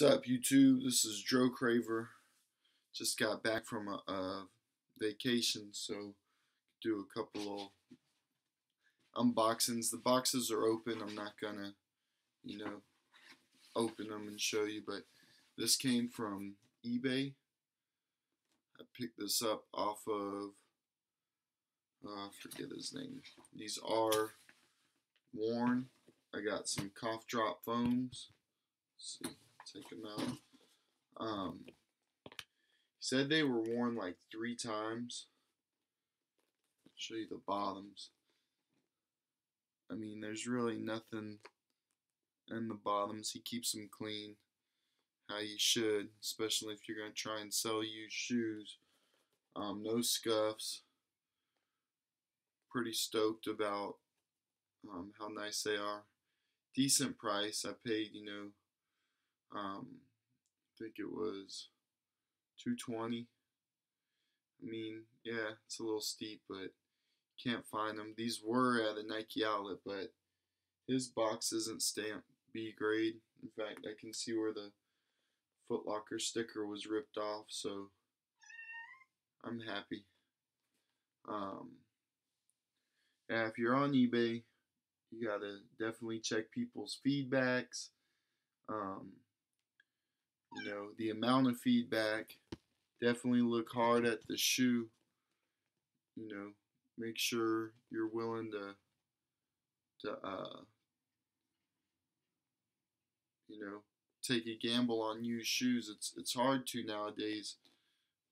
What's up, YouTube? This is Dro Craver. Just got back from a vacation, so do a couple of unboxings. The boxes are open. I'm not gonna, open them and show you, but this came from eBay. I picked this up off of, I forget his name. These are worn. I got some cough drop foams. Let's see. Take them out. He said they were worn like 3 times. I'll show you the bottoms. I mean, there's really nothing in the bottoms. He keeps them clean, how you should, especially if you're going to try and sell used shoes. No scuffs. Pretty stoked about how nice they are. Decent price. I paid, I think it was $220. I mean, yeah, it's a little steep, but can't find them. These were at a Nike outlet, but his box isn't stamped B grade. In fact, I can see where the Foot Locker sticker was ripped off, so I'm happy. Yeah, if you're on eBay, you gotta definitely check people's feedbacks. The amount of feedback. Definitely look hard at the shoe. Make sure you're willing to take a gamble on used shoes. It's hard to nowadays,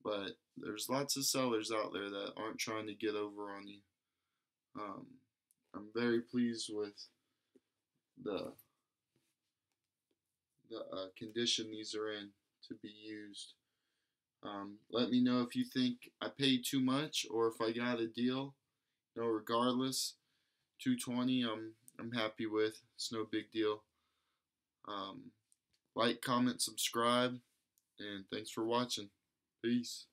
but there's lots of sellers out there that aren't trying to get over on you. I'm very pleased with the condition these are in to be used. Let me know if you think I paid too much or if I got a deal. Regardless, $220 I'm happy with. It's no big deal. Like, comment, subscribe, and thanks for watching. Peace.